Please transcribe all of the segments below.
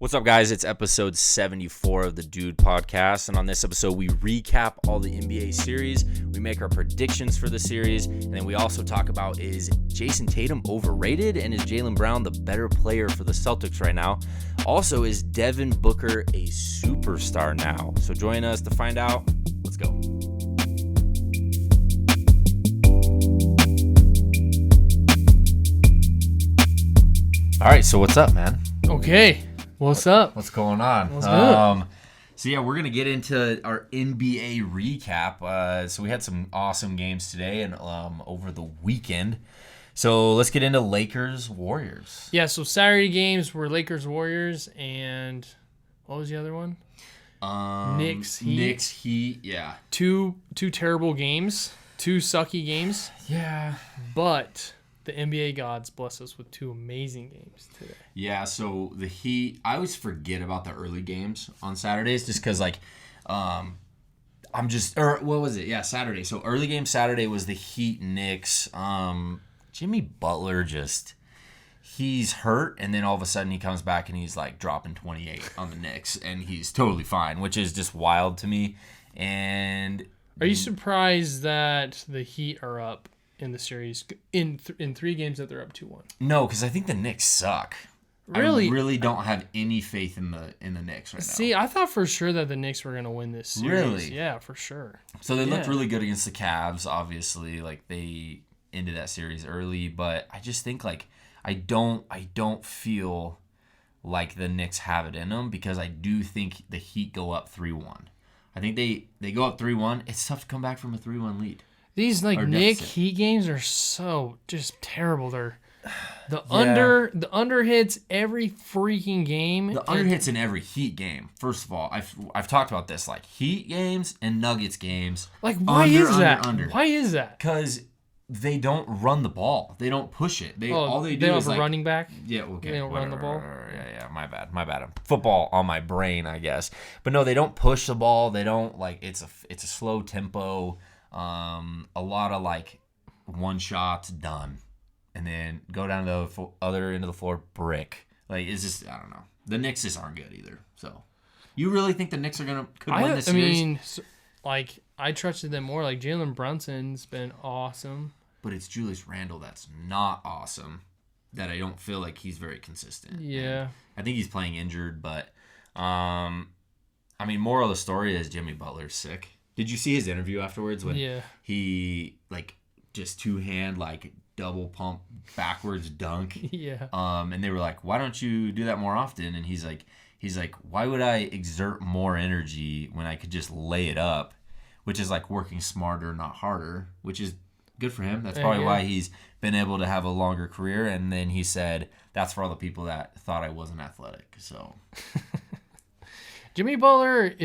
What's up, guys? It's episode 74 of the Dude Podcast, and on this episode, we recap all the NBA series, we make our predictions for the series, and then we also talk about, is Jayson Tatum overrated, and is Jaylen Brown the better player for the Celtics right now? Also, is Devin Booker a superstar now? So join us to find out. Let's go. All right, so what's up, man? Okay. What's up? What's going on? What's good? So yeah, we're gonna get into our NBA recap. So we had some awesome games today and over the weekend. So let's get into Lakers Warriors. Yeah, so Saturday games were Lakers Warriors and what was the other one? Knicks Heat. Yeah. Two terrible games, two sucky games. Yeah. But the NBA gods bless us with two amazing games today. Yeah, so the Heat, I always forget about the early games on Saturdays just because, what was it? Yeah, Saturday. So early game Saturday was the Heat Knicks. Jimmy Butler he's hurt, and then all of a sudden he comes back and he's like dropping 28 on the Knicks, and he's totally fine, which is just wild to me. And are you surprised that the Heat are up in the series in 3 games that they're up 2-1? No, because I think the Knicks suck. Really? I really don't have any faith in the Knicks right now. See, I thought for sure that the Knicks were going to win this series. Really? Yeah, for sure. So they looked really good against the Cavs, obviously. Like, they ended that series early, but I just think, I don't feel like the Knicks have it in them, because I do think the Heat go up 3-1. I think they go up 3-1. It's tough to come back from a 3-1 lead. These Knick Heat games are so just terrible. They're the under hits every freaking game. The under hits in every Heat game. First of all, I've talked about this, Heat games and Nuggets games. Why is that? Why is that? Because they don't run the ball. They don't push it. All they do don't is have a running back. Yeah, okay. They don't run the ball. Yeah, my bad. Football on my brain, I guess. But no, they don't push the ball. They don't it's a slow tempo. A lot of one shots done, and then go down to the other end of the floor, brick. It's just, I don't know. The Knicks just aren't good either. So, you really think the Knicks could win this series? I trusted them more. Jalen Brunson's been awesome, but it's Julius Randle that's not awesome. That I don't feel like he's very consistent. Yeah, and I think he's playing injured, but moral of the story is Jimmy Butler's sick. Did you see his interview afterwards when he just two-hand double pump backwards dunk? Yeah. And they were like, "Why don't you do that more often?" And he's like, "Why would I exert more energy when I could just lay it up?" Which is working smarter, not harder, which is good for him. That's probably why he's been able to have a longer career. And then he said, "That's for all the people that thought I wasn't athletic." So Jimmy Butler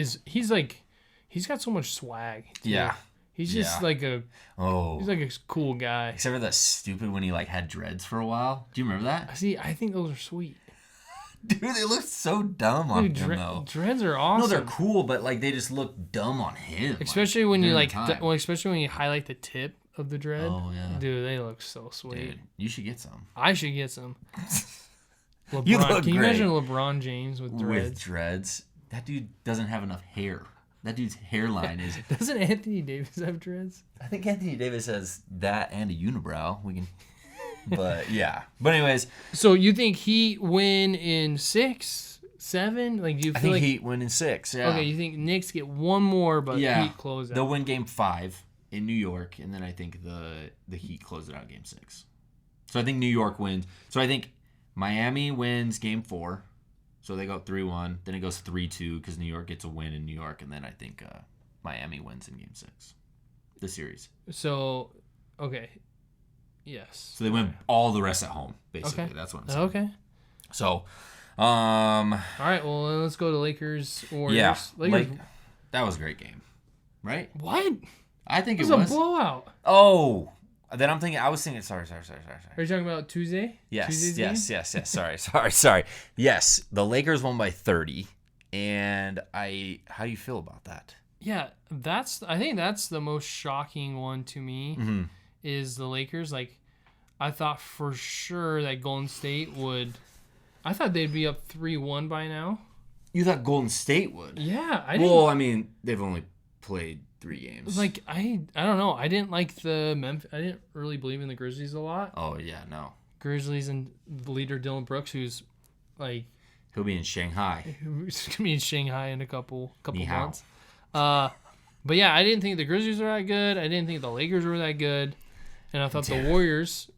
he's got so much swag. Too. Yeah. He's just he's a cool guy. Except for that stupid when he had dreads for a while. Do you remember that? See, I think those are sweet. Dude, they look so dumb on him though. Dreads are awesome. No, they're cool, but they just look dumb on him. Especially when you especially when you highlight the tip of the dread. Oh yeah. Dude, they look so sweet. Dude, you should get some. I should get some. LeBron, you look great. Can you imagine LeBron James with dreads? With dreads? That dude doesn't have enough hair. That dude's hairline is... Doesn't Anthony Davis have dreads? I think Anthony Davis has that and a unibrow. We can... But, yeah. But anyways... So, you think Heat win in 6, 7? Do you feel I think Heat win in 6, yeah. Okay, you think Knicks get one more, but Heat close out? They'll win Game 5 in New York, and then I think the Heat close it out Game 6. So, I think New York wins. So, I think Miami wins Game 4. So they go 3-1, then it goes 3-2 because New York gets a win in New York, and then I think Miami wins in Game 6, the series. So, okay, yes. So they win all the rest at home, basically. Okay. That's what I'm saying. Okay. So, all right, well, let's go to Lakers Warriors. Yeah, Lakers. That was a great game, right? What? I think it was a blowout. Oh. Then I was thinking, sorry. Are you talking about Tuesday? Yes. Sorry. Yes, the Lakers won by 30, and how do you feel about that? Yeah, I think that's the most shocking one to me, is the Lakers. I thought for sure that Golden State would I thought they'd be up 3-1 by now. You thought Golden State would? Yeah, Well, I mean, they've only played 3 games. like I don't know. I didn't like the Memphis. I didn't really believe in the Grizzlies a lot. Oh yeah, no. Grizzlies and the leader Dylan Brooks, who's like He'll be in Shanghai. who's gonna be in Shanghai in a couple Ni hao. months. But yeah, I didn't think the Grizzlies were that good. I didn't think the Lakers were that good, and I thought the Warriors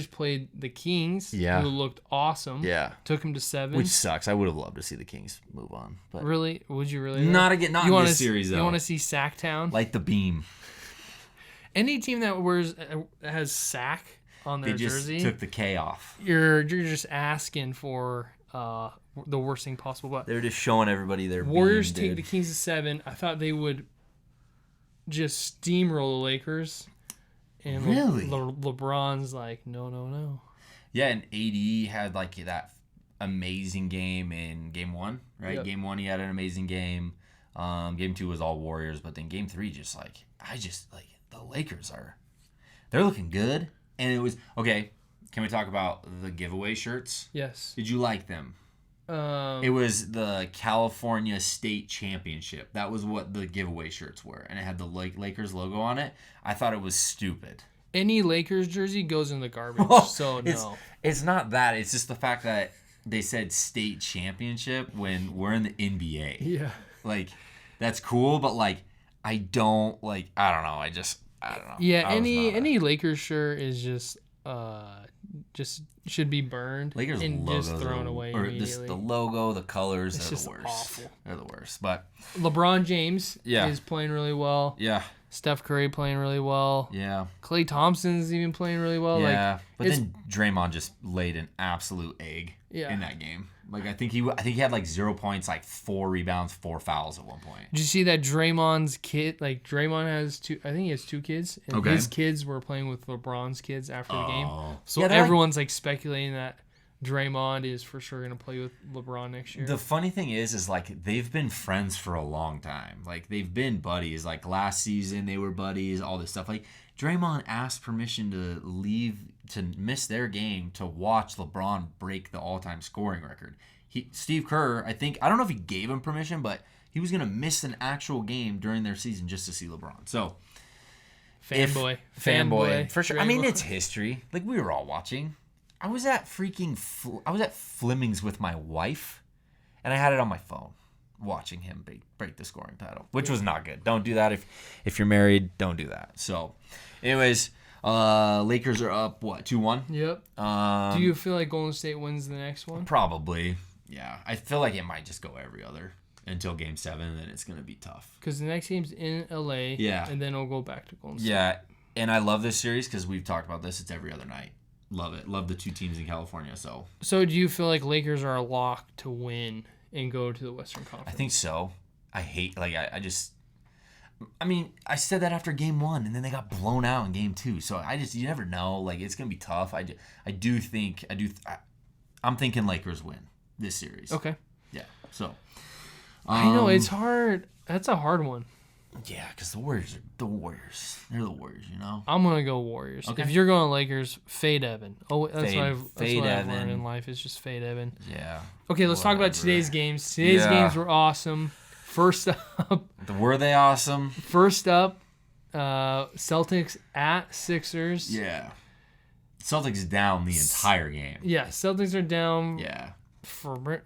played the Kings, Yeah. who looked awesome. Yeah. Took them to 7. Which sucks. I would have loved to see the Kings move on, but Really? Would you really? not again. Not you in this series though. You want to see Sacktown? Like the beam. Any team that has Sack on their They just jersey, took the K off. you're just asking for the worst thing possible. But They're just showing everybody their Warriors beam, take the dude. Kings to 7. I thought they would just steamroll the Lakers. And Really? LeBron's like, no. Yeah, and AD had like that amazing game in Game 1, right? Yep. Game 1 he had an amazing game. Game 2 was all Warriors, but then Game 3 the Lakers they're looking good. And it was okay. Can we talk about the giveaway shirts? Yes. Did you like them? It was the California State Championship. That was what the giveaway shirts were, and it had the Lakers logo on it. I thought it was stupid. Any Lakers jersey goes in the garbage. So no. It's not that. It's just the fact that they said state championship when we're in the NBA. Yeah. Like, that's cool, but like, I don't know. I don't know. Yeah. I was not Any Lakers shirt is just should be burned Lakers and logos just thrown away immediately. the logo, the colors, It's they're just the worst. awful. They're the worst. But LeBron James Yeah. is playing really well. yeah, Steph Curry playing really well. yeah, Klay Thompson's even playing really well. yeah. Like, But it's- then Draymond just laid an absolute egg Yeah. in that game. Like I think he had like 0 points, like 4 rebounds, 4 fouls at one point. Did you see that Draymond's kid? Like Draymond has two. I think he has 2 kids, and Okay. his kids were playing with LeBron's kids after the game. So Yeah, they're everyone's like speculating that Draymond is for sure going to play with LeBron next year. The funny thing is like they've been friends for a long time. Like they've been buddies. Like last season they were buddies. All this stuff. Like Draymond asked permission to miss their game to watch LeBron break the all-time scoring record. Steve Kerr, I don't know if he gave him permission, but he was gonna miss an actual game during their season just to see LeBron. So fanboy for sure. I mean, it's history. Like we were all watching. I was at Fleming's with my wife, and I had it on my phone, watching him break the scoring title, which was not good. Don't do that if you're married. Don't do that. So, anyways, Lakers are up 2-1. Yep. Do you feel like Golden State wins the next one? Probably. Yeah, I feel like it might just go every other until Game 7, and then it's gonna be tough. Because the next game's in LA. Yeah. And then it'll go back to Golden State. Yeah, and I love this series because we've talked about this. It's every other night. Love it. Love the 2 teams in California. So So do you feel like Lakers are a lock to win and go to the Western Conference? I think so. I hate I mean, I said that after Game 1, and then they got blown out in Game 2. So you never know. Like it's gonna be tough. I'm thinking Lakers win this series. Okay. Yeah. So I know it's hard. That's a hard one. yeah, because the Warriors. They're the Warriors. You know. I'm gonna go Warriors. Okay. If you're going Lakers, fade Evan. Oh, that's what I've Fade learned Evan. in life is just fade Evan. Yeah. Okay, let's talk about Whatever. today's games. Today's Yeah. games were awesome. First up, Were they awesome? Celtics at Sixers. Yeah. Celtics down the entire game. Yeah, Celtics are down. Yeah. I I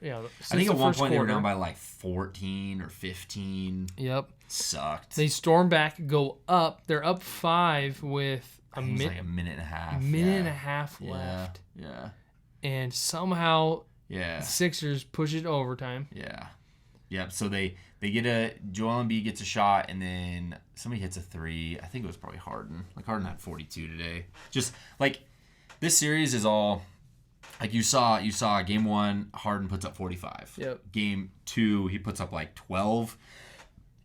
think at one point they were down by like 14 or 15. Yep. Sucked. They storm back, go up. They're up 5 with I think it was like a minute and a half. minute and a half left. Yeah. And somehow Yeah. Sixers push it to overtime. Yeah. Yep. So they get Joel Embiid gets a shot, and then somebody hits a 3. I think it was probably Harden. Like Harden had 42 today. Just like this series is all like you saw Game 1, Harden puts up 45. Yep. Game 2, he puts up like 12.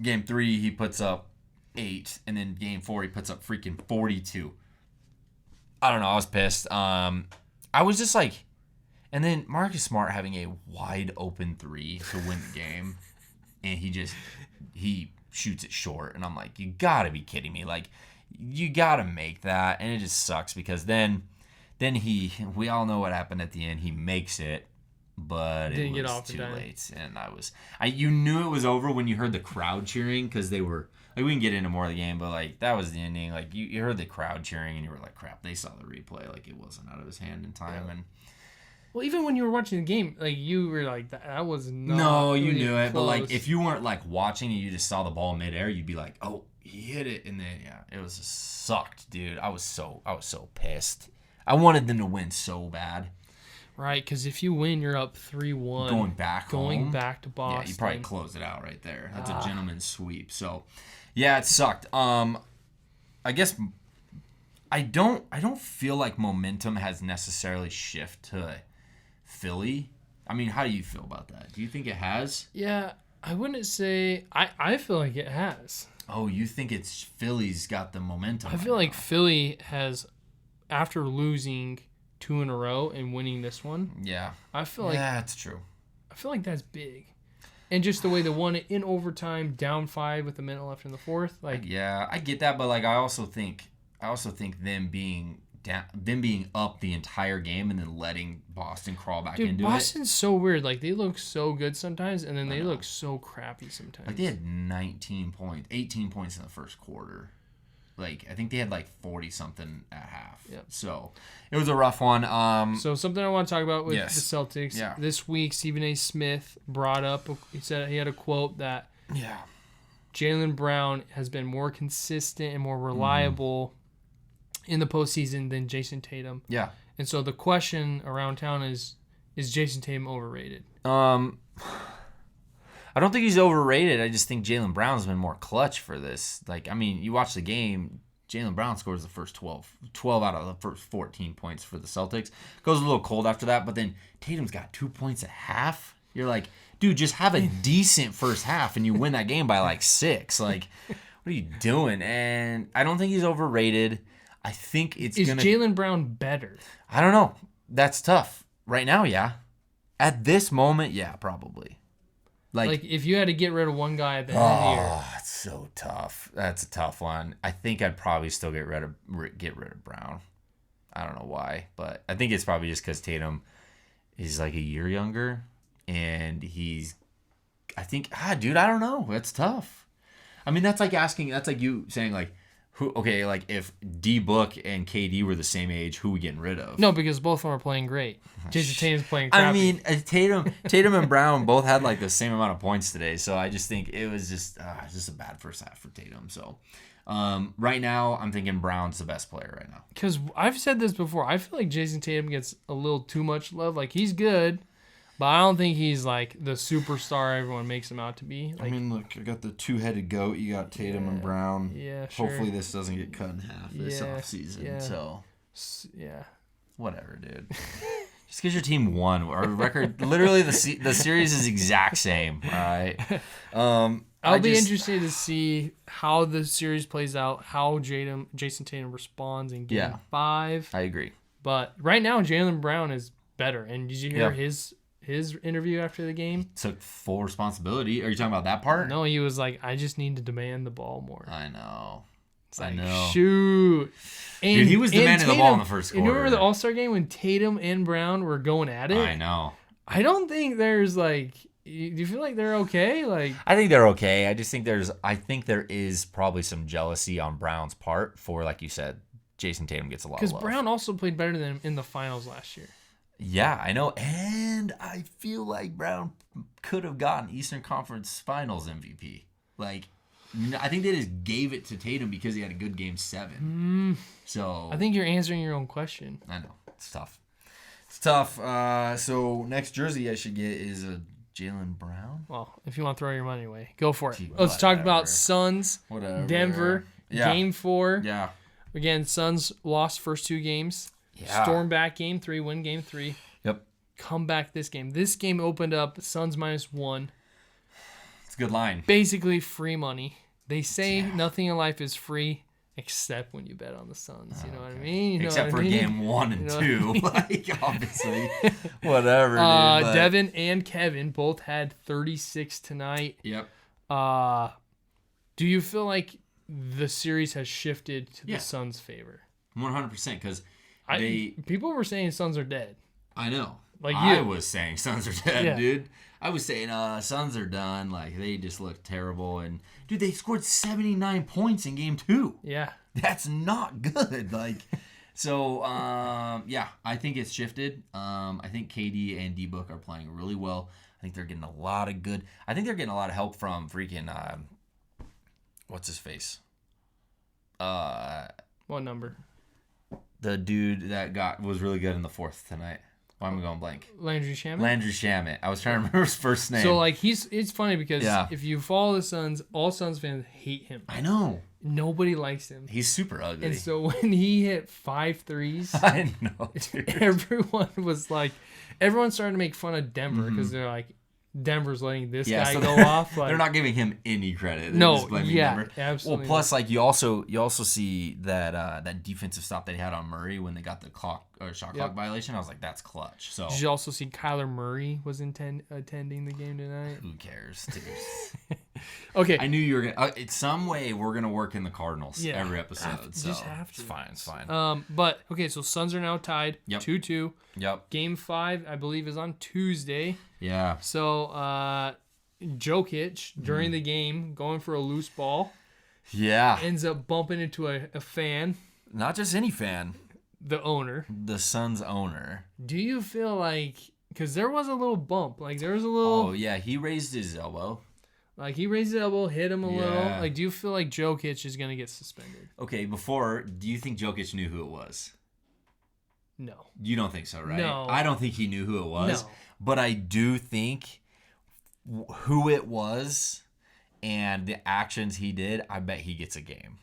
Game 3, he puts up 8, and then Game 4, he puts up freaking 42. I don't know. I was pissed. I was just like, and then Marcus Smart having a wide open 3 to win the game, and he shoots it short, and I'm like, you gotta be kidding me! Like, you gotta make that, and it just sucks because then we all know what happened at the end. He makes it, but Didn't it get was off in too time. late. And you knew it was over when you heard the crowd cheering because they were, like, we can get into more of the game, but, like, that was the ending. Like, you heard the crowd cheering and you were like, crap, they saw the replay. Like, it wasn't out of his hand in time. Yeah. And Well, even when you were watching the game, like, you were like, that was not. no, you really knew it. But, like, close. if you weren't, like, watching and you just saw the ball midair, you'd be like, oh, he hit it. And then, yeah, it was just sucked, dude. I was so pissed. I wanted them to win so bad. Right, because if you win, you're up 3-1. Going back to Boston. Yeah, you probably close it out right there. That's a gentleman's sweep. So, yeah, it sucked. I guess I don't feel like momentum has necessarily shifted to Philly. I mean, how do you feel about that? Do you think it has? Yeah, I wouldn't say. I feel like it has. Oh, you think it's Philly's got the momentum? I feel like Philly has, after losing 2 in a row and winning this one. Yeah. I feel like that's true. I feel like that's big. And just the way they won it in overtime, down 5 with a minute left in the fourth, like yeah, I get that, but like I also think them being down, them being up the entire game and then letting Boston crawl back into Boston's so weird. Like they look so good sometimes, and then they look so crappy sometimes. Like they had 18 points in the first quarter. Like I think they had like 40 something at half. Yep. So it was a rough one. So something I want to talk about with yes. the Celtics. Yeah. This week, Stephen A. Smith brought up. He said he had a quote that Jaylen Brown has been more consistent and more reliable in the postseason than Jayson Tatum. Yeah. And so the question around town is Jayson Tatum overrated? I don't think he's overrated. I just think Jaylen Brown's been more clutch for this. Like, I mean, you watch the game, Jaylen Brown scores the first 12 out of the first 14 points for the Celtics. Goes a little cold after that, but then Tatum's got 2 points at half. You're like, dude, just have a decent first half and you win that game by like 6. Like, what are you doing? And I don't think he's overrated. I think it's Is Jaylen Brown better? I don't know. That's tough. Right now, yeah. At this moment, yeah, probably. Like if you had to get rid of one guy at the end of the year. Oh, it's so tough. That's a tough one. I think I'd probably still get rid of Brown. I don't know why, but I think it's probably just because Tatum is like a year younger, and dude, I don't know. That's tough. I mean, that's like you saying like, like if D Book and KD were the same age, who we getting rid of? No, because both of them are playing great. Jayson Tatum's playing crappy. I mean, Tatum and Brown both had like the same amount of points today, so I just think it was just a bad first half for Tatum. So right now, I'm thinking Brown's the best player right now. Because I've said this before, I feel like Jayson Tatum gets a little too much love. Like he's good, but I don't think he's like the superstar everyone makes him out to be. Like, I mean, look, I got the two-headed goat. You got Tatum and Brown. Yeah, sure. Hopefully this doesn't get cut in half this offseason. Yeah. So, yeah. Whatever, dude. Just because your team won. Our record, literally the series is exact same, all right? I'll be interested to see how the series plays out, how Jayson Tatum responds in Game 5. I agree. But right now, Jaylen Brown is better. And did you hear his interview after the game? He took full responsibility. Are you talking about that part? No, he was like, I just need to demand the ball more. I know. It's like, I know. Shoot. And, dude, he was demanding the ball in the first quarter. You remember the All-Star game when Tatum and Brown were going at it? I know. I don't think there's like... Do you feel like they're okay? Like, I think they're okay. I just think there is probably some jealousy on Brown's part for, like you said, Jayson Tatum gets a lot of love. Because Brown also played better than him in the finals last year. Yeah, I know. And I feel like Brown could have gotten Eastern Conference Finals MVP. Like, I think they just gave it to Tatum because he had a good Game 7. So I think you're answering your own question. I know. It's tough. It's tough. So next jersey I should get is a Jaylen Brown. Well, if you want to throw your money away, go for it. Let's talk about Suns, Denver, Game 4. Yeah. Again, Suns lost first 2 games. Yeah. Storm back Game 3, win Game 3. Yep. Come back this game. This game opened up Suns -1. It's a good line. Basically free money. They say nothing in life is free except when you bet on the Suns. You know what I mean? Except for Game 1 and 2. Like, obviously. Whatever, dude. Devin and Kevin both had 36 tonight. Yep. Do you feel like the series has shifted to the Suns' favor? 100%, because people were saying Suns are dead. I know. Like you. I was saying Suns are dead, Yeah. dude. I was saying Suns are done. Like, they just look terrible. And, dude, they scored 79 points in game 2. Yeah. That's not good. Like, so, yeah, I think it's shifted. I think KD and D-Book are playing really well. I think they're getting a lot of good. I think they're getting a lot of help from freaking, what's his face? What number? The dude that was really good in the fourth tonight. Why am I going blank? Landry Shamet? Landry Shamet. I was trying to remember his first name. So, like, it's funny because if you follow the Suns, all Suns fans hate him. I know. Nobody likes him. He's super ugly. And so when he hit 5 threes, I know, dude. everyone started to make fun of Denver because they're like, Denver's letting this guy so go off. Like, they're not giving him any credit. They're no, just blaming Denver. absolutely. Well, plus, like, you also see that defensive stop that he had on Murray when they got the shot clock violation. I was like, that's clutch. So did you also see Kyler Murray was attending the game tonight? Who cares, dude? Okay, I knew you were gonna. It's some way we're gonna work in the Cardinals every episode. So just have to. It's fine. It's fine. But okay, so Suns are now tied 2-2. Yep. Game 5, I believe, is on Tuesday. Yeah. So Jokic during the game going for a loose ball. Yeah. Ends up bumping into a fan. Not just any fan. The owner. The Suns owner. Do you feel like, because there was a little bump, like there was a little. Oh yeah, he raised his elbow. Like he raised his elbow, hit him a little. Like, do you feel like Jokic is gonna get suspended? Okay, do you think Jokic knew who it was? No. You don't think so, right? No. I don't think he knew who it was. No. But I do think who it was and the actions he did, I bet he gets a game.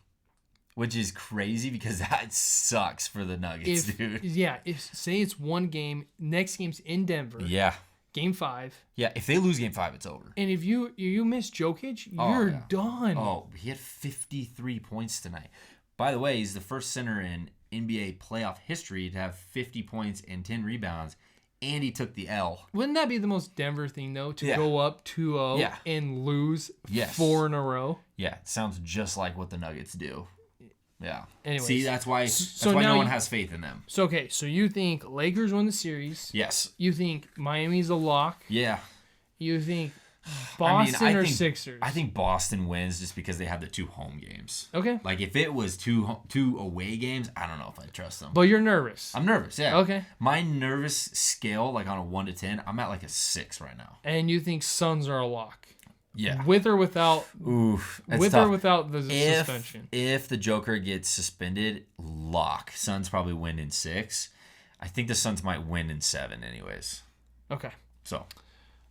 Which is crazy because that sucks for the Nuggets, dude. Yeah, say it's one game, next game's in Denver. Yeah. Game 5. Yeah, if they lose game 5, it's over. And if you miss Jokic, you're done. Oh, he had 53 points tonight. By the way, he's the first center in NBA playoff history to have 50 points and 10 rebounds, and he took the L. Wouldn't that be the most Denver thing, though, to go up 2-0 and lose 4 in a row? Yeah, sounds just like what the Nuggets do. Yeah. Anyways, see, that's why no one has faith in them. So, okay, so you think Lakers win the series. Yes. You think Miami's a lock. Yeah. You think Boston or Sixers? I think Boston wins just because they have the 2 home games. Okay. Like, if it was two away games, I don't know if I trust them. But you're nervous. I'm nervous, yeah. Okay. My nervous scale, like on a 1 to 10, I'm at like a 6 right now. And you think Suns are a lock. Yeah. With or without. Oof. With tough. or without the suspension. If the Joker gets suspended, lock. Suns probably win in 6. I think the Suns might win in 7 anyways. Okay. So.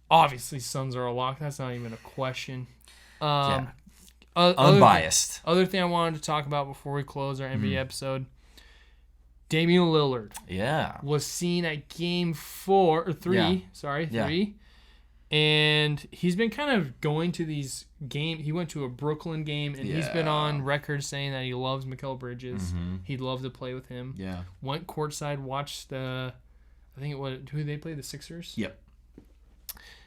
Obviously, Suns are a lock. That's not even a question. Unbiased. Other thing I wanted to talk about before we close our NBA episode. Damian Lillard. Yeah. Was seen at game 3. Yeah. Sorry, 3. And he's been kind of going to these games. He went to a Brooklyn game, and he's been on record saying that he loves Mikal Bridges. Mm-hmm. He'd love to play with him. Yeah. Went courtside, watched who they play? The Sixers? Yep.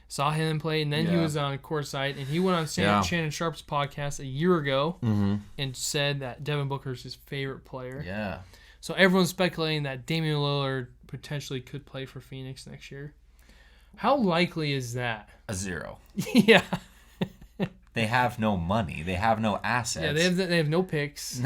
Saw him play, and then he was on courtside, and he went on Shannon Sharp's podcast a year ago and said that Devin Booker is his favorite player. Yeah. So everyone's speculating that Damian Lillard potentially could play for Phoenix next year. How likely is that? A 0. Yeah. They have no money. They have no assets. Yeah, they have no picks.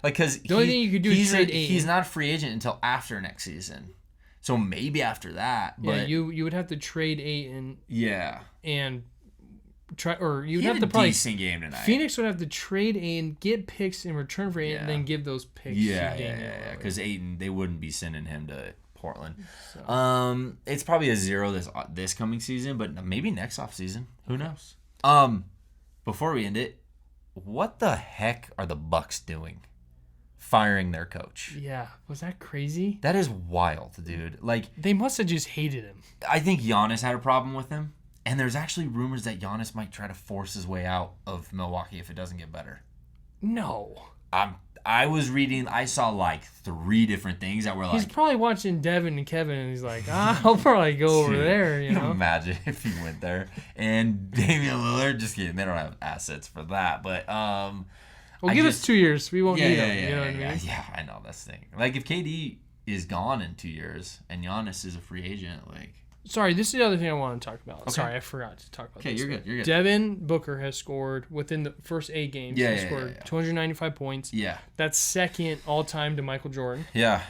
Because the only thing you could do is trade Ayton. He's not a free agent until after next season. So maybe after that. But yeah, you would have to trade Ayton. Yeah. And try, or you would have to probably. Decent game tonight. Phoenix would have to trade Ayton, get picks in return for Ayton, and then give those picks. Yeah. Because Ayton, they wouldn't be sending him to Portland. So. It's probably a 0 this coming season, but maybe next offseason. Who knows? Before we end it, what the heck are the Bucks doing? Firing their coach. Yeah, was that crazy? That is wild, dude. Like, they must have just hated him. I think Giannis had a problem with him, and there's actually rumors that Giannis might try to force his way out of Milwaukee if it doesn't get better. No. I was reading. I saw like 3 different things that were like. He's probably watching Devin and Kevin, and he's like, I'll probably go over there. You know? Imagine if he went there. And Damian Lillard, just kidding. They don't have assets for that, but Well, give us 2 years. We won't need them. Yeah, you know what I mean? Yeah, I know that's the thing. Like if KD is gone in 2 years, and Giannis is a free agent. Like, sorry, this is the other thing I want to talk about. Okay. Sorry, I forgot to talk about this. Okay, you're good. You're good. Devin Booker has scored within the first 8 games. Yeah, he scored 295 points. Yeah. That's second all-time to Michael Jordan. Yeah.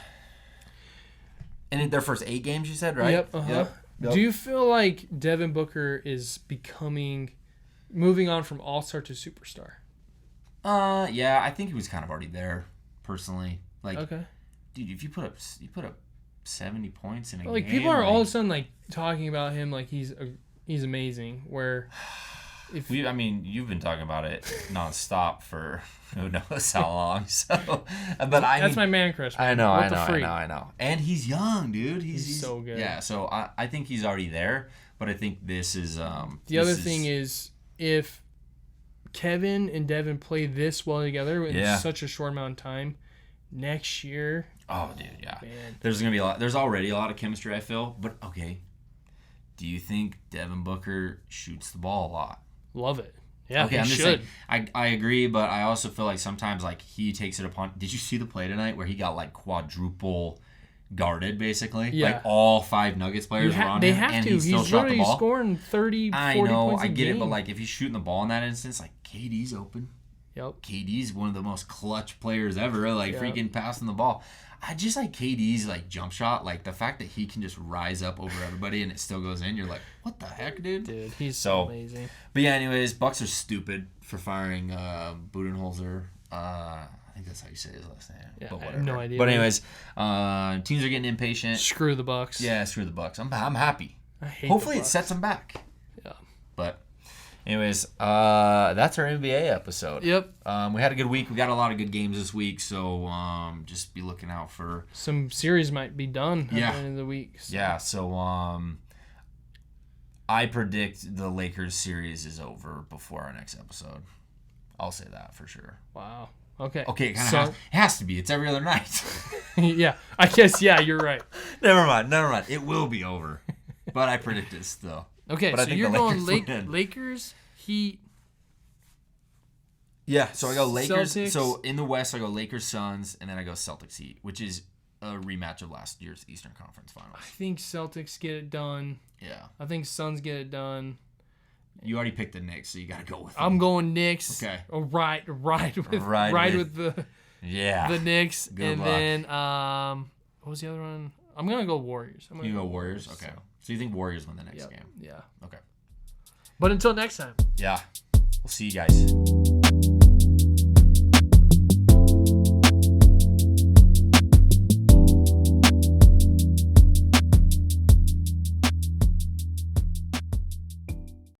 And in their first 8 games, you said, right? Yep. Yep. Do you feel like Devin Booker is moving on from all-star to superstar? Yeah, I think he was kind of already there, personally. Like, okay. Dude, if you put up 70 points in a Like, game, people are all of a sudden like talking about him like he's amazing. Where you've been talking about it nonstop for who knows how long. So, but that's my man crush. Man. I know. And he's young, dude. He's so good. Yeah, so I think he's already there. But I think this is the other thing is if Kevin and Devin play this well together in such a short amount of time, next year. Oh, dude, yeah. Man. There's gonna be a lot. There's already a lot of chemistry, I feel. But okay, do you think Devin Booker shoots the ball a lot? Love it. Yeah, okay, I'm just saying. I agree, but I also feel like sometimes like he takes it upon. Did you see the play tonight where he got like quadruple guarded, basically? Yeah. Like all 5 Nuggets players were on him, and he still shot the ball. Scoring 30, 40 I know, points I get game. it, but like if he's shooting the ball in that instance, like KD's open. Yep. KD's one of the most clutch players ever, like freaking passing the ball. I just like KD's like jump shot, like the fact that he can just rise up over everybody and it still goes in. You're like, what the heck, dude? Dude, he's so amazing. But yeah, anyways, Bucks are stupid for firing Budenholzer. I think that's how you say his last name. Yeah, but I whatever. have no idea. But anyways, teams are getting impatient. Screw the Bucks. Yeah, screw the Bucks. I'm happy. I hate Hopefully the it Bucks. sets them back. Yeah. But anyways, that's our NBA episode. Yep. We had a good week. We got a lot of good games this week, so just be looking out for some series might be done at the end of the week. So. Yeah, so I predict the Lakers series is over before our next episode. I'll say that for sure. Wow. Okay. Okay, it has to be. It's every other night. Yeah, I guess. Yeah, you're right. Never mind. It will be over, but I predict it still. Okay, but so you're going Lakers, Heat. Yeah, so I go Lakers. Celtics. So in the West, I go Lakers, Suns, and then I go Celtics, Heat, which is a rematch of last year's Eastern Conference Finals. I think Celtics get it done. Yeah. I think Suns get it done. You already picked the Knicks, so you got to go with them. I'm going Knicks. Okay. Right with the Knicks. Good and luck. then what was the other one? I'm gonna go Warriors. You go Warriors? Okay. So you think Warriors win the next game? Yeah. Okay. But until next time. Yeah. We'll see you guys.